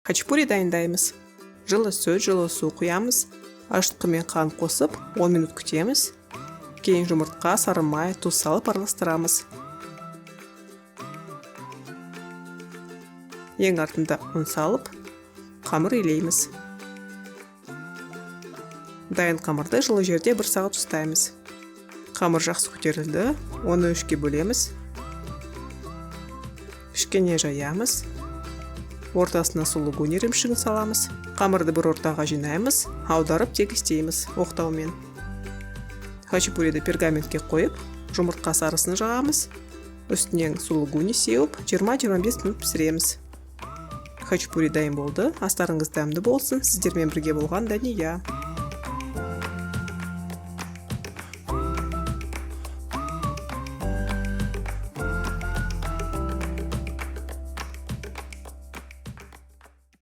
Хачапури дайындаймыз. Жылы сүт, жылы су құямыз. Ашытқы мен қант қосып, 10 минут күтеміз. Кейін жұмыртқа, сары май, тұз салып араластырамыз. Ең артында ұн салып, қамыр илейміз. Дайын қамырды жылы жерде 1 сағат ұстаймыз. Қамыр жақсы көтерілді, оны 3-ке бөлеміз. Кішкене жаямыз. Ортасына сулугуни ірімшігін саламыз. Қамырды бір ортаға жинаймыз, аударып тегістейміз оқтаумен. Хачапуриді пергаментке қойып, жұмыртқа сарысын жағамыз. Үстінен сулугуни сеуіп, 20-25 минут пісіреміз. Хачапури дайын болды. Астарыңыз дәмді болсын. Сіздермен бірге болған Дания.